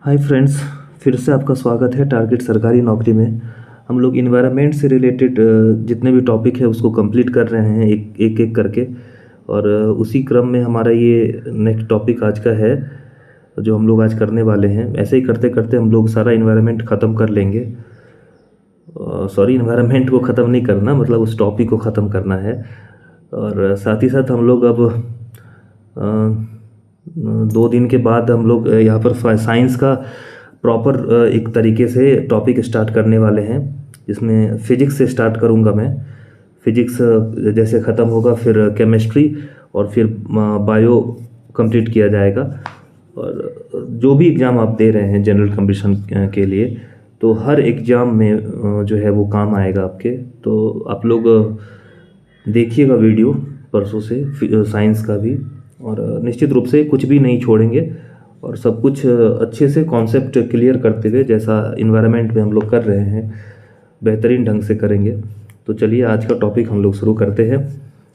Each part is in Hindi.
हाय फ्रेंड्स, फिर से आपका स्वागत है टारगेट सरकारी नौकरी में। हम लोग इन्वायरमेंट से रिलेटेड जितने भी टॉपिक है उसको कंप्लीट कर रहे हैं एक एक करके। और उसी क्रम में हमारा ये नेक्स्ट टॉपिक आज का है जो हम लोग आज करने वाले हैं। ऐसे ही करते करते हम लोग सारा इन्वायरमेंट ख़त्म कर लेंगे। सॉरी, इन्वायरमेंट को ख़त्म नहीं करना, मतलब उस टॉपिक को ख़त्म करना है। और साथ ही साथ हम लोग अब अ, 2 दिन के बाद हम लोग यहाँ पर साइंस का प्रॉपर एक तरीके से टॉपिक स्टार्ट करने वाले हैं, जिसमें फिजिक्स से स्टार्ट करूँगा मैं। फिजिक्स जैसे ख़त्म होगा फिर केमिस्ट्री और फिर बायो कंप्लीट किया जाएगा। और जो भी एग्ज़ाम आप दे रहे हैं जनरल कंपटीशन के लिए, तो हर एग्ज़ाम में जो है वो काम आएगा आपके। तो आप लोग देखिएगा वीडियो परसों से साइंस का भी, और निश्चित रूप से कुछ भी नहीं छोड़ेंगे और सब कुछ अच्छे से कॉन्सेप्ट क्लियर करते हुए, जैसा इन्वायरमेंट में हम लोग कर रहे हैं, बेहतरीन ढंग से करेंगे। तो चलिए आज का टॉपिक हम लोग शुरू करते हैं।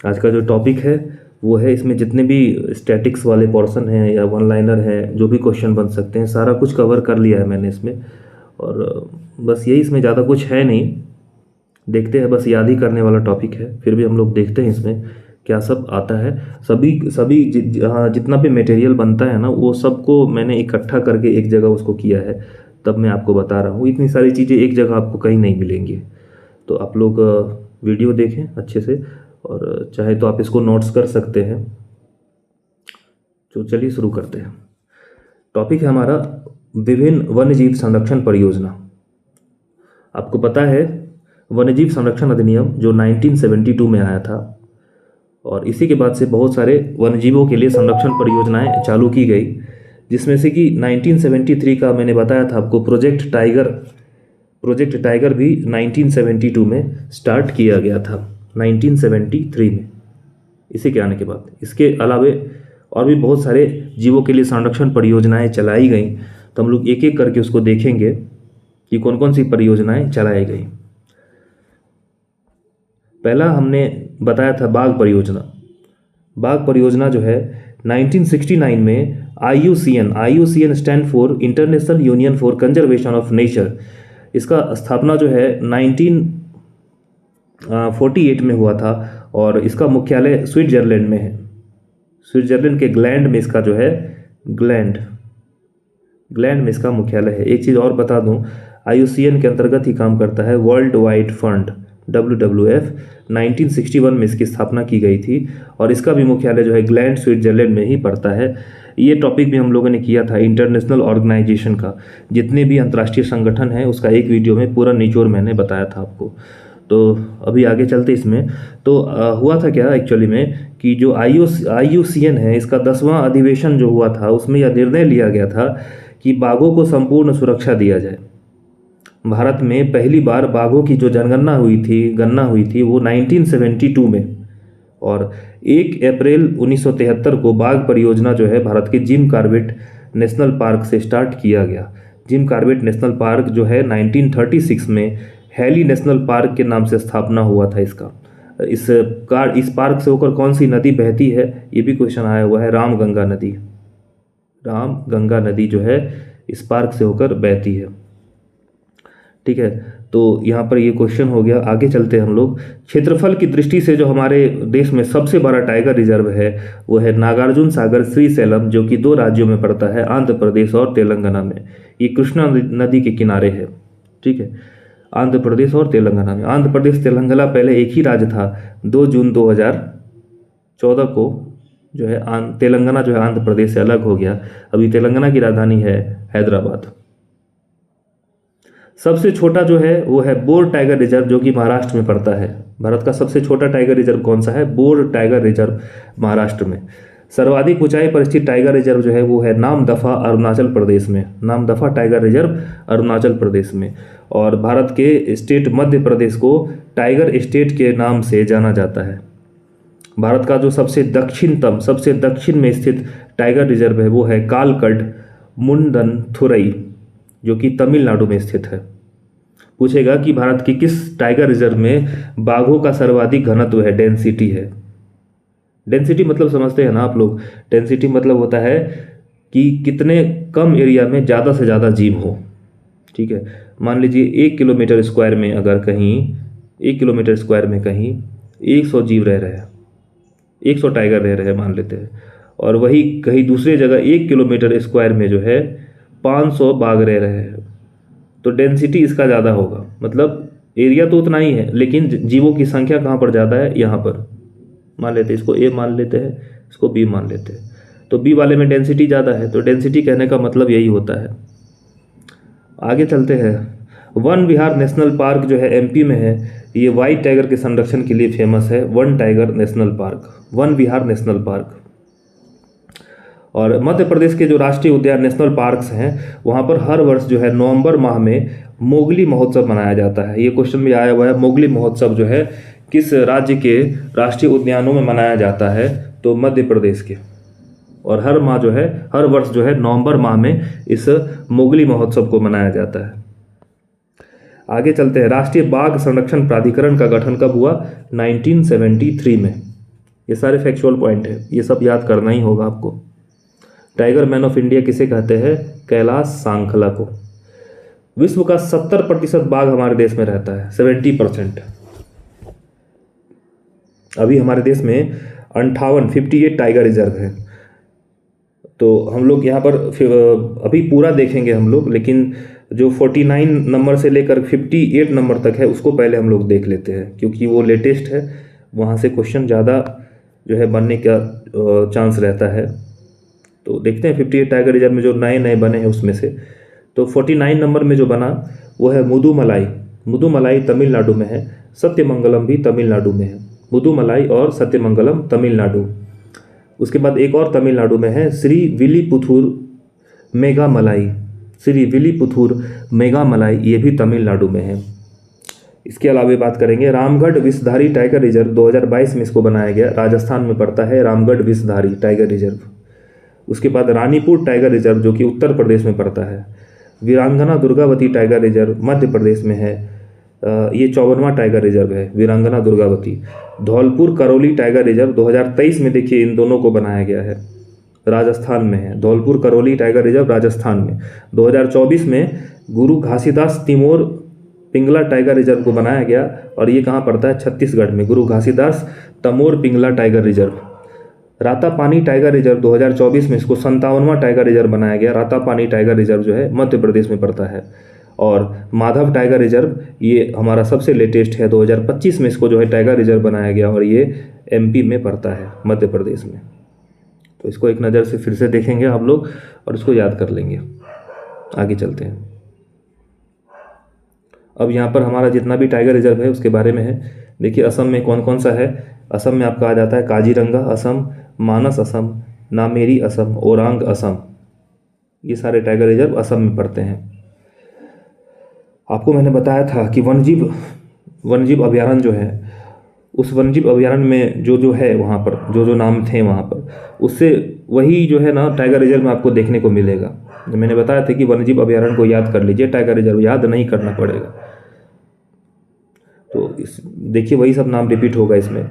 आज का जो टॉपिक है वो है, इसमें जितने भी स्टैटिक्स वाले पोर्शन हैं या वन लाइनर हैं, जो भी क्वेश्चन बन सकते हैं, सारा कुछ कवर कर लिया है मैंने इसमें। और बस यही, इसमें ज़्यादा कुछ है नहीं, देखते हैं, बस याद ही करने वाला टॉपिक है। फिर भी हम लोग देखते हैं इसमें क्या सब आता है। सभी जितना भी मटेरियल बनता है ना, वो सबको मैंने इकट्ठा करके एक जगह उसको किया है, तब मैं आपको बता रहा हूँ। इतनी सारी चीज़ें एक जगह आपको कहीं नहीं मिलेंगी। तो आप लोग वीडियो देखें अच्छे से, और चाहे तो आप इसको नोट्स कर सकते हैं। तो चलिए शुरू करते हैं। टॉपिक है हमारा विभिन्न वन्यजीव संरक्षण परियोजना। आपको पता है वन्यजीव संरक्षण अधिनियम जो 1972 में आया था, और इसी के बाद से बहुत सारे वन्यजीवों के लिए संरक्षण परियोजनाएं चालू की गई, जिसमें से कि 1973 का मैंने बताया था आपको प्रोजेक्ट टाइगर भी 1972 में स्टार्ट किया गया था, 1973 में। इसी के आने के बाद इसके अलावे और भी बहुत सारे जीवों के लिए संरक्षण परियोजनाएं चलाई गई। तो हम लोग एक एक करके उसको देखेंगे कि कौन कौन सी परियोजनाएं चलाई गई। पहला हमने बताया था बाघ परियोजना। बाघ परियोजना जो है 1969 में IUCN stand for international union for conservation of nature, इसका स्थापना जो है 1948 में हुआ था, और इसका मुख्यालय स्विट्जरलैंड में है। स्विट्जरलैंड के ग्लैंड में इसका जो है ग्लैंड में इसका मुख्यालय है। एक चीज़ और बता दूं, IUCN के अंतर्गत ही काम करता है वर्ल्ड वाइड फंड, WWF। 1961 में इसकी स्थापना की गई थी, और इसका भी मुख्यालय जो है ग्लैंड स्विट्जरलैंड में ही पड़ता है। ये टॉपिक भी हम लोगों ने किया था इंटरनेशनल ऑर्गेनाइजेशन का, जितने भी अंतर्राष्ट्रीय संगठन हैं उसका एक वीडियो में पूरा निचोड़ मैंने बताया था आपको। तो अभी आगे चलते इसमें। तो हुआ था क्या एक्चुअली में कि जो IUCN है, इसका 10वां अधिवेशन जो हुआ था, उसमें यह निर्णय लिया गया था कि बाघों को संपूर्ण सुरक्षा दिया जाए। भारत में पहली बार बाघों की जो गणना हुई थी वो 1972 में, और 1 अप्रैल 1973 को बाघ परियोजना जो है भारत के जिम कॉर्बेट नेशनल पार्क से स्टार्ट किया गया। जिम कॉर्बेट नेशनल पार्क जो है 1936 में हैली नेशनल पार्क के नाम से स्थापना हुआ था इसका। इस पार्क से होकर कौन सी नदी बहती है, ये भी क्वेश्चन आया हुआ है। रामगंगा नदी जो है इस पार्क से होकर बहती है। ठीक है, तो यहाँ पर ये क्वेश्चन हो गया। आगे चलते हैं हम लोग। क्षेत्रफल की दृष्टि से जो हमारे देश में सबसे बड़ा टाइगर रिजर्व है वो है नागार्जुन सागर श्रीशैलम, जो कि 2 राज्यों में पड़ता है, आंध्र प्रदेश और तेलंगाना में। ये कृष्णा नदी के किनारे है। ठीक है, आंध्र प्रदेश और तेलंगाना में। आंध्र प्रदेश तेलंगाना पहले एक ही राज्य था। 2 जून 2014 को जो है तेलंगाना जो है आंध्र प्रदेश से अलग हो गया। अभी तेलंगाना की राजधानी है हैदराबाद। सबसे छोटा जो है वो है बोर टाइगर रिजर्व, जो कि महाराष्ट्र में पड़ता है। भारत का सबसे छोटा टाइगर रिजर्व कौन सा है? बोर टाइगर रिजर्व, महाराष्ट्र में। सर्वाधिक ऊंचाई पर स्थित टाइगर रिजर्व जो है वो है नामदफा, अरुणाचल प्रदेश में। नामदफा टाइगर रिजर्व अरुणाचल प्रदेश में। और भारत के स्टेट मध्य प्रदेश को टाइगर स्टेट के नाम से जाना जाता है। भारत का जो सबसे दक्षिण में स्थित टाइगर रिजर्व है वो है कालकड मुंडनथुरई, जो कि तमिलनाडु में स्थित है। पूछेगा कि भारत की किस टाइगर रिजर्व में बाघों का सर्वाधिक घनत्व है, डेंसिटी है। डेंसिटी मतलब समझते हैं ना आप लोग? डेंसिटी मतलब होता है कि कितने कम एरिया में ज़्यादा से ज़्यादा जीव हो। ठीक है, मान लीजिए 1 किलोमीटर स्क्वायर में अगर कहीं 1 किलोमीटर स्क्वायर में कहीं 100 जीव रह रहे हैं, 100 टाइगर रह रहे हैं मान लेते हैं, और वही कहीं दूसरी जगह 1 किलोमीटर स्क्वायर में जो है 500 बाघ रह रहे हैं, तो डेंसिटी इसका ज़्यादा होगा। मतलब एरिया तो उतना ही है, लेकिन जीवों की संख्या कहाँ पर ज़्यादा है, यहाँ पर। मान लेते हैं इसको ए मान लेते हैं, इसको बी मान लेते हैं, तो बी वाले में डेंसिटी ज़्यादा है, तो डेंसिटी कहने का मतलब यही होता है। आगे चलते हैं। वन विहार नेशनल पार्क जो है एमपी में है, ये वाइट टाइगर के संरक्षण के लिए फेमस है। वन tiger national park, Van Vihar national park. और मध्य प्रदेश के जो राष्ट्रीय उद्यान नेशनल पार्क्स हैं, वहाँ पर हर वर्ष जो है नवंबर माह में मोगली महोत्सव मनाया जाता है। ये क्वेश्चन भी आया हुआ है, मोगली महोत्सव जो है किस राज्य के राष्ट्रीय उद्यानों में मनाया जाता है, तो मध्य प्रदेश के। और हर माह जो है, हर वर्ष जो है नवंबर माह में इस मोगली महोत्सव को मनाया जाता है। आगे चलते हैं। राष्ट्रीय बाघ संरक्षण प्राधिकरण का गठन कब हुआ, 1973 में। ये सारे फैक्चुअल पॉइंट है, ये सब याद करना ही होगा आपको। टाइगर मैन ऑफ इंडिया किसे कहते हैं, कैलाश सांखला को। विश्व का 70% बाघ हमारे देश में रहता है, 70%। अभी हमारे देश में 58 टाइगर रिजर्व है। तो हम लोग यहाँ पर अभी पूरा देखेंगे हम लोग, लेकिन जो 49 नंबर से लेकर 58 नंबर तक है उसको पहले हम लोग देख लेते हैं, क्योंकि वो लेटेस्ट है, वहाँ से क्वेश्चन ज़्यादा जो है बनने का चांस रहता है। तो देखते हैं 58 टाइगर रिजर्व में जो नए नए बने हैं उसमें से। तो 49 नंबर में जो बना वो है मुदुमलाई। मुदुमलाई तमिलनाडु में है। सत्यमंगलम भी तमिलनाडु में है। मुदुमलाई और सत्यमंगलम तमिलनाडु। उसके बाद एक और तमिलनाडु में है, श्री विलीपुथुर मेघामलाई। श्री विलीपुथुर मेघामलाई, ये भी तमिलनाडु में है। इसके अलावा बात करेंगे रामगढ़ विषधारी टाइगर रिजर्व, 2022 में इसको बनाया गया, राजस्थान में पड़ता है रामगढ़ विषधारी टाइगर रिजर्व। उसके बाद रानीपुर टाइगर रिजर्व जो कि उत्तर प्रदेश में पड़ता है। वीरांगना दुर्गावती टाइगर रिजर्व मध्य प्रदेश में है, ये 54वां टाइगर रिजर्व है, वीरांगना दुर्गावती। धौलपुर करौली टाइगर रिजर्व 2023 में देखिए इन दोनों को बनाया गया है, राजस्थान में है। धौलपुर करौली टाइगर रिजर्व राजस्थान में। 2024 में गुरु घासीदास तिमोर पिंगला टाइगर रिजर्व को बनाया गया, और ये कहाँ पड़ता है, छत्तीसगढ़ में, Guru Ghasidas Tamor Pingla tiger reserve. Ratapani tiger reserve 2024 में इसको 57वां टाइगर रिजर्व बनाया गया। रातापानी टाइगर रिजर्व जो है मध्य प्रदेश में पड़ता है। और माधव टाइगर रिजर्व ये हमारा सबसे लेटेस्ट है, 2025 में इसको जो है टाइगर रिजर्व बनाया गया, और ये एमपी में पड़ता है, मध्य प्रदेश में। तो इसको एक नज़र से फिर से देखेंगे आप लोग और इसको याद कर लेंगे। आगे चलते हैं। अब यहाँ पर हमारा जितना भी टाइगर रिजर्व है उसके बारे में है। देखिए असम में कौन कौन सा है। असम में आपका आ जाता है काजीरंगा असम, मानस असम, नामेरी असम, ओरांग असम। ये सारे टाइगर रिजर्व असम में पड़ते हैं। आपको मैंने बताया था कि वन्यजीव अभयारण्य जो है, उस वन्यजीव अभयारण्य में जो है वहाँ पर जो नाम थे वहाँ पर, उससे वही जो है ना टाइगर रिजर्व में आपको देखने को मिलेगा। मैंने बताया था कि वन्यजीव अभयारण्य को याद कर लीजिए, टाइगर रिजर्व याद नहीं करना पड़ेगा। तो देखिए वही सब नाम रिपीट होगा इसमें।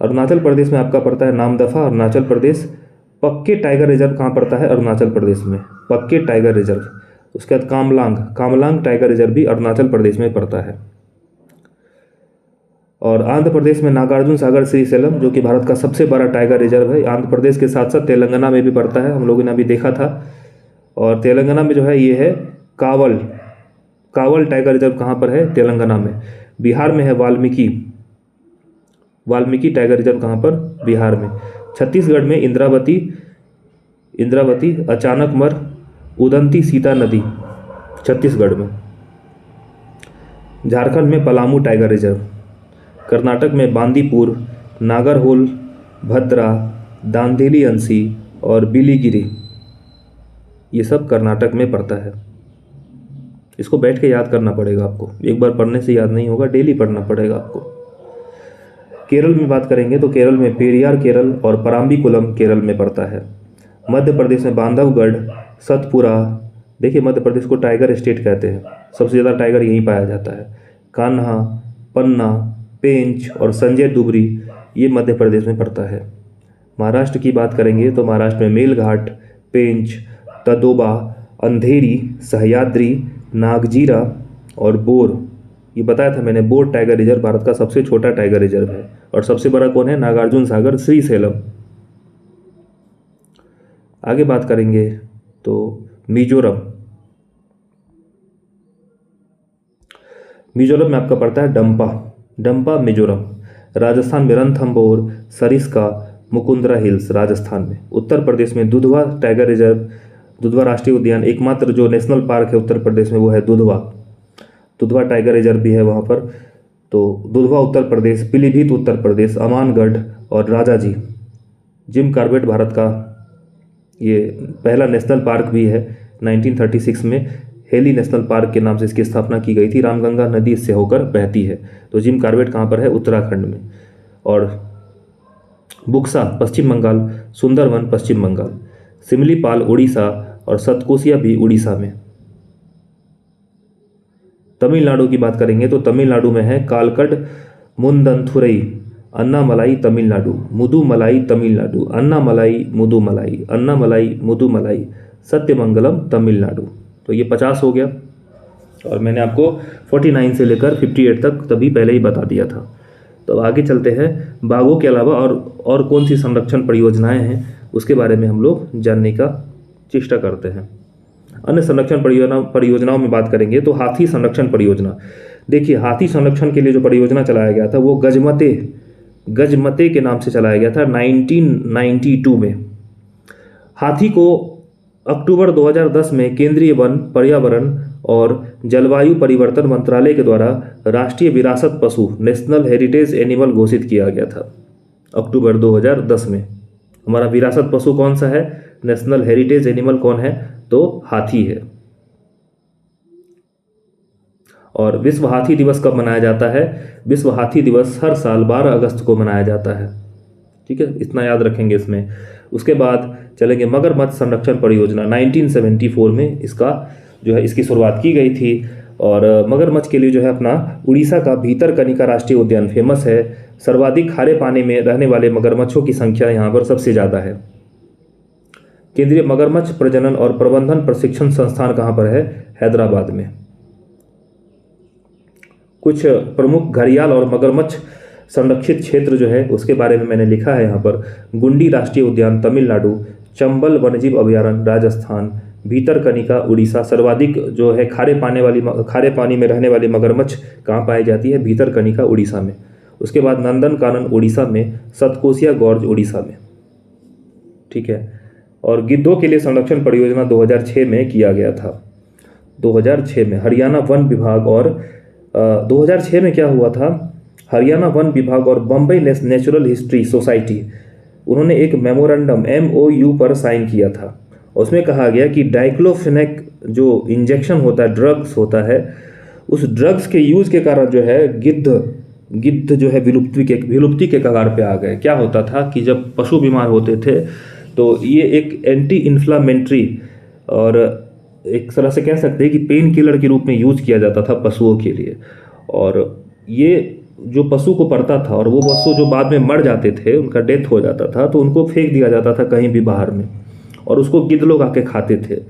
अरुणाचल प्रदेश में आपका पड़ता है नामदफा, अरुणाचल प्रदेश। पक्के टाइगर रिजर्व कहाँ पड़ता है, अरुणाचल प्रदेश में, पक्के टाइगर रिजर्व। उसके बाद कामलांग टाइगर रिजर्व भी अरुणाचल प्रदेश में पड़ता है। और आंध्र प्रदेश में नागार्जुन सागर श्रीशैलम जो कि भारत का सबसे बड़ा टाइगर रिजर्व है, आंध्र प्रदेश के साथ साथ तेलंगाना में भी पड़ता है, हम लोगों ने अभी देखा था। और तेलंगाना में जो है ये है कावल टाइगर रिजर्व कहाँ पर है, तेलंगाना में। बिहार में है वाल्मीकि टाइगर रिजर्व कहाँ पर, बिहार में। छत्तीसगढ़ में इंद्रावती, अचानकमर, उदंती सीता नदी, छत्तीसगढ़ में। झारखंड में पलामू टाइगर रिजर्व। कर्नाटक में बांदीपुर, नागरहोल, भद्रा, दांधेली अंसी और बिलीगिरी, ये सब कर्नाटक में पड़ता है। इसको बैठ के याद करना पड़ेगा आपको, एक बार पढ़ने से याद नहीं होगा, डेली पढ़ना पड़ेगा आपको। केरल में बात करेंगे तो केरल में पेरियार केरल और पराम्बीकुलम केरल में पड़ता है। मध्य प्रदेश में बांधवगढ़, सतपुरा। देखिए मध्य प्रदेश को टाइगर स्टेट कहते हैं, सबसे ज़्यादा टाइगर यहीं पाया जाता है। कान्हा, पन्ना, पेंच और संजय दुबरी, ये मध्य प्रदेश में पड़ता है। महाराष्ट्र की बात करेंगे तो महाराष्ट्र में मेलघाट, पेंच, तदोबा, अंधेरी, सह्याद्री, नागजीरा और बोर। ये बताया था मैंने, बोर टाइगर रिजर्व भारत का सबसे छोटा टाइगर रिजर्व है। और सबसे बड़ा कौन है? नागार्जुन सागर, श्रीशैलम। आगे बात करेंगे तो मिजोरम। मिजोरम में आपका पड़ता है डंपा, डंपा मिजोरम। राजस्थान में रणथंभौर, सरिस्का, मुकुंदरा हिल्स राजस्थान में। उत्तर प्रदेश में दुधवा टाइगर रिजर्व, दुधवा राष्ट्रीय उद्यान, एकमात्र जो नेशनल पार्क है उत्तर प्रदेश में वो है दुधवा। दुधवा टाइगर रिजर्व भी है वहाँ पर। तो दुधवा उत्तर प्रदेश, पीलीभीत उत्तर प्रदेश, अमानगढ़ और राजाजी। जिम कॉर्बेट भारत का ये पहला नेशनल पार्क भी है। 1936 में हेली नेशनल पार्क के नाम से इसकी स्थापना की गई थी। रामगंगा नदी इससे होकर बहती है। तो जिम कॉर्बेट कहाँ पर है? उत्तराखंड में। और बुक्सा पश्चिम बंगाल, सुंदरवन पश्चिम बंगाल, सिमलीपाल उड़ीसा और सतकोसिया भी उड़ीसा में। तमिलनाडु की बात करेंगे तो तमिलनाडु में है कालकड, मुंदनथुरई, अन्नामलाई तमिलनाडु, मुदुमलाई तमिलनाडु, अन्नामलाई मुदुमलाई, अन्नामलाई मुदुमलाई, सत्यमंगलम तमिलनाडु। तो ये 50 हो गया और मैंने आपको 49 से लेकर 58 तक तभी पहले ही बता दिया था। तो आगे चलते हैं, बाघों के अलावा और कौन सी संरक्षण परियोजनाएं हैं उसके बारे में हम लोग जानने का चेष्टा करते हैं। अन्य संरक्षण परियोजनाओं में बात करेंगे तो हाथी संरक्षण परियोजना। देखिए, हाथी संरक्षण के लिए जो परियोजना चलाया गया था वो गजमते के नाम से चलाया गया था 1992 में। हाथी को अक्टूबर 2010 में केंद्रीय वन, पर्यावरण और जलवायु परिवर्तन मंत्रालय के द्वारा राष्ट्रीय विरासत पशु, नेशनल हेरिटेज एनिमल घोषित किया गया था। अक्टूबर 2010 में हमारा विरासत पशु कौन सा है? नेशनल हेरिटेज एनिमल कौन है? तो हाथी है। और विश्व हाथी दिवस कब मनाया जाता है? विश्व हाथी दिवस हर साल 12 अगस्त को मनाया जाता है। ठीक है, इतना याद रखेंगे इसमें। उसके बाद चलेंगे मगरमच्छ संरक्षण परियोजना। 1974 में इसकी शुरुआत की गई थी। और मगरमच्छ के लिए जो है अपना उड़ीसा का भीतरकनिका राष्ट्रीय उद्यान फेमस है। सर्वाधिक खारे पानी में रहने वाले मगरमच्छों की संख्या यहाँ पर सबसे ज़्यादा है। केंद्रीय मगरमच्छ प्रजनन और प्रबंधन प्रशिक्षण संस्थान कहाँ पर है? हैदराबाद में। कुछ प्रमुख घड़ियाल और मगरमच्छ संरक्षित क्षेत्र जो है उसके बारे में मैंने लिखा है यहाँ पर। गुंडी राष्ट्रीय उद्यान तमिलनाडु, चंबल वन्यजीव अभयारण्य राजस्थान, भीतरकनिका उड़ीसा। सर्वाधिक जो है खारे पानी में रहने वाली मगरमच्छ कहाँ पाई जाती है? भीतरकनिका उड़ीसा में। उसके बाद नंदनकानन उड़ीसा में, सतकोसिया गॉर्ज उड़ीसा में। ठीक है। और गिद्धों के लिए संरक्षण परियोजना 2006 में किया गया था। 2006 में हरियाणा वन विभाग और 2006 में क्या हुआ था? हरियाणा वन विभाग और बम्बई नेचुरल हिस्ट्री सोसाइटी, उन्होंने एक मेमोरेंडम MOU पर साइन किया था। उसमें कहा गया कि डाइक्लोफेनेक जो इंजेक्शन होता है, ड्रग्स होता है, उस ड्रग्स के यूज़ के कारण जो है गिद्ध जो है विलुप्ति के कगार पे आ गए। क्या होता था कि जब पशु बीमार होते थे तो ये एक एंटी इन्फ्लामेटरी और एक तरह से कह सकते हैं कि पेन किलर के रूप में यूज किया जाता था पशुओं के लिए। और ये जो पशु को पड़ता था और वो पशु जो बाद में मर जाते थे, उनका डेथ हो जाता था, तो उनको फेंक दिया जाता था कहीं भी बाहर में और उसको गिद्ध लोग आके खाते थे।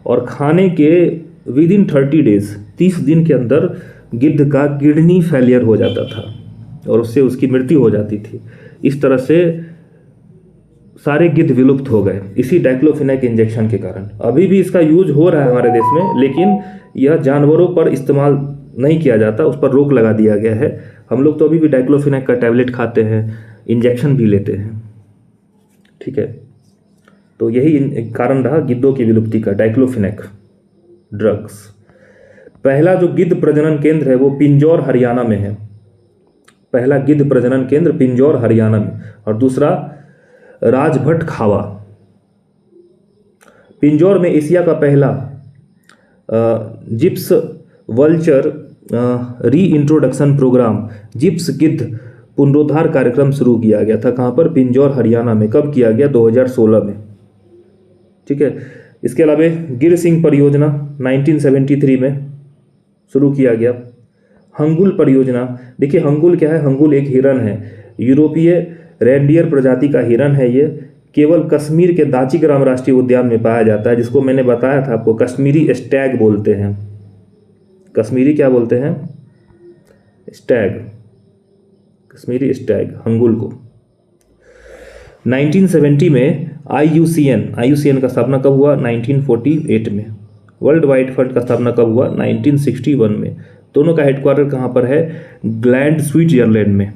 और खाने के विदिन 30 डेज, 30 दिन के अंदर गिद्ध का किडनी फेलियर हो जाता था और उससे उसकी मृत्यु हो जाती थी। इस तरह से सारे गिद्ध विलुप्त हो गए इसी डाइक्लोफेनेक इंजेक्शन के कारण। अभी भी इसका यूज हो रहा है हमारे देश में, लेकिन यह जानवरों पर इस्तेमाल नहीं किया जाता, उस पर रोक लगा दिया गया है। हम लोग तो अभी भी डाइक्लोफेनेक का टैबलेट खाते हैं, इंजेक्शन भी लेते हैं। ठीक है, तो यही कारण रहा गिद्धों की विलुप्ति का, डाइक्लोफेनेक ड्रग्स। पहला जो गिद्ध प्रजनन केंद्र है वो पिंजौर हरियाणा में है। पहला गिद्ध प्रजनन केंद्र पिंजौर हरियाणा में। और दूसरा राजभट खावा। पिंजौर में एशिया का पहला जिप्स वल्चर री इंट्रोडक्शन प्रोग्राम, जिप्स गिद्ध पुनरुद्धार कार्यक्रम शुरू किया गया था। कहाँ पर? पिंजौर हरियाणा में। कब किया गया? 2016 में। ठीक है। इसके अलावा गिर सिंह परियोजना 1973 में शुरू किया गया। हंगुल परियोजना, देखिए हंगुल क्या है? हंगुल एक हिरन है, यूरोपीय रेंडियर प्रजाति का हिरन है ये। केवल कश्मीर के दाचीग्राम राष्ट्रीय उद्यान में पाया जाता है, जिसको मैंने बताया था आपको कश्मीरी स्टैग बोलते हैं। कश्मीरी क्या बोलते हैं? स्टैग, कश्मीरी स्टैग, हंगुल को। 1970 में IUCN का स्थापना कब हुआ? 1948 में। वर्ल्ड वाइड फंड का स्थापना कब हुआ? 1961 में। दोनों का हेडक्वार्टर कहाँ पर है? ग्लैंड, स्विट्जरलैंड में।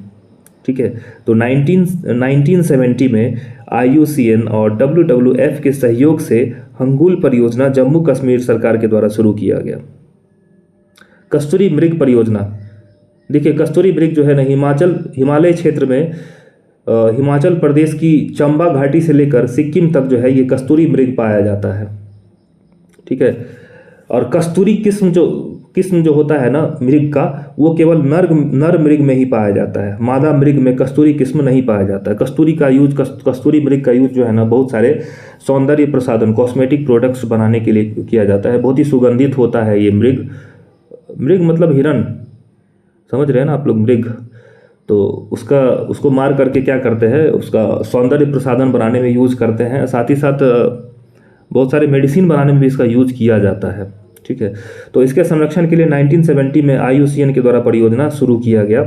ठीक है, तो 1970 में IUCN और WWF के सहयोग से हंगुल परियोजना जम्मू कश्मीर सरकार के द्वारा शुरू किया गया। कस्तूरी मृग परियोजना, देखिए कस्तूरी मृग जो है ना हिमालय क्षेत्र में हिमाचल प्रदेश की चंबा घाटी से लेकर सिक्किम तक जो है ये कस्तूरी मृग पाया जाता है। ठीक है, और कस्तूरी किस्म जो होता है ना मृग का, वो केवल नर मृग में ही पाया जाता है। मादा मृग में कस्तूरी किस्म नहीं पाया जाता है। कस्तूरी मृग का यूज जो है ना बहुत सारे सौंदर्य प्रसाधन, कॉस्मेटिक प्रोडक्ट्स बनाने के लिए किया जाता है। बहुत ही सुगंधित होता है ये मृग मतलब हिरन, समझ रहे हैं ना आप लोग, मृग। तो उसको मार करके क्या करते हैं, उसका सौंदर्य प्रसाधन बनाने में यूज करते हैं। साथ ही साथ बहुत सारे मेडिसिन बनाने में भी इसका यूज किया जाता है। ठीक है, तो इसके संरक्षण के लिए 1970 में IUCN के द्वारा परियोजना शुरू किया गया।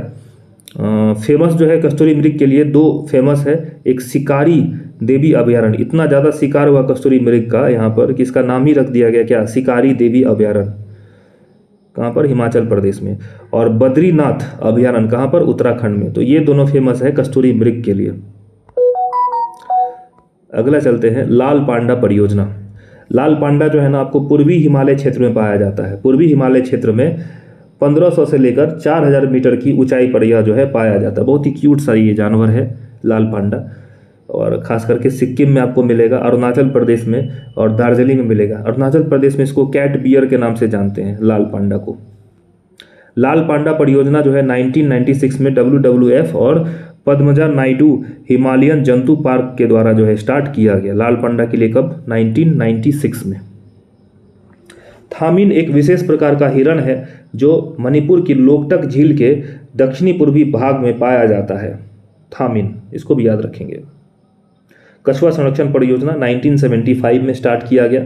फेमस जो है कस्तूरी मृग के लिए 2 फेमस है। एक शिकारी देवी अभयारण्य, इतना ज़्यादा शिकार हुआ कस्तूरी मृग का यहाँ पर कि इसका नाम ही रख दिया गया क्या? शिकारी देवी अभयारण्य। कहाँ पर? हिमाचल प्रदेश में। और बद्रीनाथ अभयारण्य कहाँ पर? उत्तराखंड में। तो ये दोनों फेमस है कस्तूरी मृग के लिए। अगला चलते हैं लाल पांडा परियोजना। लाल पांडा जो है ना आपको पूर्वी हिमालय क्षेत्र में पाया जाता है। पूर्वी हिमालय क्षेत्र में 1500 से लेकर 4000 मीटर की ऊंचाई पर यह जो है पाया जाता है। बहुत ही क्यूट सा ये जानवर है लाल पांडा, और ख़ास करके सिक्किम में आपको मिलेगा, अरुणाचल प्रदेश में और दार्जिलिंग में मिलेगा। अरुणाचल प्रदेश में इसको कैट बियर के नाम से जानते हैं लाल पांडा को। लाल पांडा परियोजना जो है 1996 में WWF और पद्मजा नायडू हिमालयन जंतु पार्क के द्वारा जो है स्टार्ट किया गया। लाल पांडा के लिए कब? 1996 में। थामिन एक विशेष प्रकार का हिरण है जो मणिपुर की लोकटक झील के दक्षिणी पूर्वी भाग में पाया जाता है। थामिन, इसको भी याद रखेंगे। कछुआ संरक्षण परियोजना 1975 में स्टार्ट किया गया।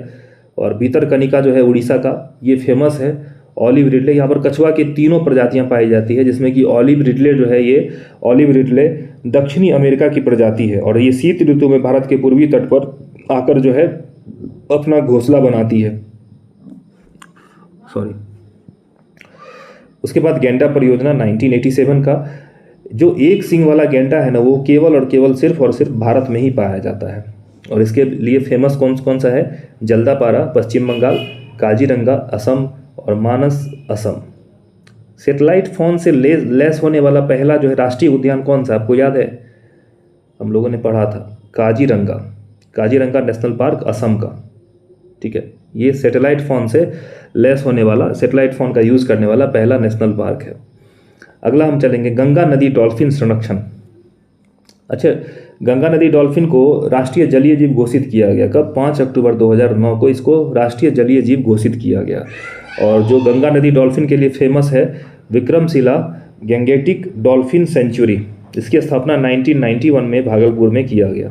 और भीतरकनिका जो है उड़ीसा का, ये फेमस है। ऑलिव रिडले, यहाँ पर कछुआ की 3 प्रजातियाँ पाई जाती है, जिसमें कि ऑलिव रिडले जो है, ये ऑलिव रिडले दक्षिणी अमेरिका की प्रजाति है और ये शीत ऋतु में भारत के पूर्वी तट पर आकर जो है अपना घोंसला बनाती है। उसके बाद गेंडा परियोजना 1987 का। जो एक सींग वाला गेंडा है ना, वो केवल और केवल सिर्फ और सिर्फ भारत में ही पाया जाता है। और इसके लिए फेमस कौन सा है? जल्दापारा पश्चिम बंगाल, काजीरंगा असम और मानस असम। सैटेलाइट फोन से लैस होने वाला पहला जो है राष्ट्रीय उद्यान कौन सा, आपको याद है? हम लोगों ने पढ़ा था, काजीरंगा नेशनल पार्क असम का। ठीक है, ये सैटेलाइट फोन से लैस होने वाला, सैटेलाइट फोन का यूज़ करने वाला पहला नेशनल पार्क है। अगला हम चलेंगे गंगा नदी डॉल्फिन संरक्षण। अच्छा, गंगा नदी डॉल्फिन को राष्ट्रीय जलीय जीव घोषित किया गया। कब? 5 अक्टूबर 2009 को इसको राष्ट्रीय जलीय जीव घोषित किया गया। और जो गंगा नदी डॉल्फिन के लिए फेमस है, विक्रमशिला गैंगेटिक डॉल्फिन सेंचुरी, इसकी स्थापना 1991 में भागलपुर में किया गया।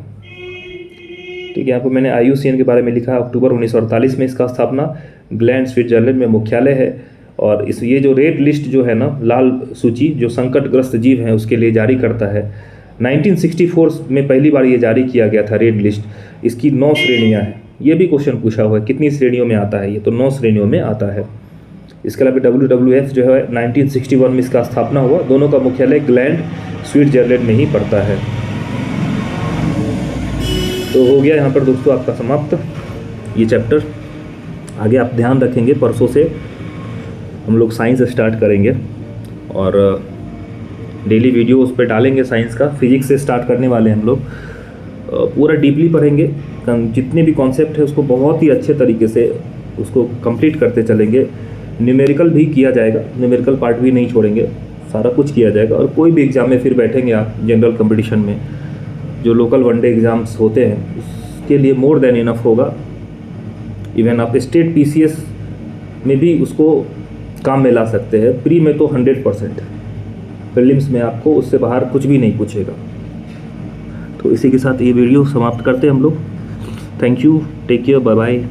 ठीक है, यहाँ पर मैंने IUCN के बारे में लिखा है। अक्टूबर 1948 में इसका स्थापना, ग्लैंड स्विट्जरलैंड में मुख्यालय है। और ये जो रेड लिस्ट जो है ना, लाल सूची, जो संकटग्रस्त जीव हैं उसके लिए जारी करता है। 1964 में पहली बार ये जारी किया गया था रेड लिस्ट। इसकी 9 श्रेणियाँ हैं। ये भी क्वेश्चन पूछा हुआ है, कितनी श्रेणियों में आता है ये? तो 9 श्रेणियों में आता है। इसके अलावा WWF जो है 1961 में इसका स्थापना हुआ। दोनों का मुख्यालय ग्लैंड स्विट्जरलैंड में ही पड़ता है। तो हो गया यहाँ पर दोस्तों आपका समाप्त ये चैप्टर। आगे आप ध्यान रखेंगे, परसों से हम लोग साइंस स्टार्ट करेंगे और डेली वीडियो उस पर डालेंगे साइंस का। फिजिक्स से स्टार्ट करने वाले हैं हम लोग, पूरा डीपली पढ़ेंगे। जितने भी कॉन्सेप्ट है उसको बहुत ही अच्छे तरीके से उसको कंप्लीट करते चलेंगे। न्यूमेरिकल भी किया जाएगा, न्यूमेरिकल पार्ट भी नहीं छोड़ेंगे, सारा कुछ किया जाएगा। और कोई भी एग्ज़ाम में फिर बैठेंगे आप, जनरल कंपटीशन में जो लोकल वनडे एग्ज़ाम्स होते हैं उसके लिए मोर देन इनफ होगा। इवन आप स्टेट PCS में भी उसको काम में ला सकते हैं। प्री में तो 100%, प्रीलिम्स में आपको उससे बाहर कुछ भी नहीं पूछेगा। तो इसी के साथ ये वीडियो समाप्त करते हैं हम लोग। Thank you, take care, bye bye.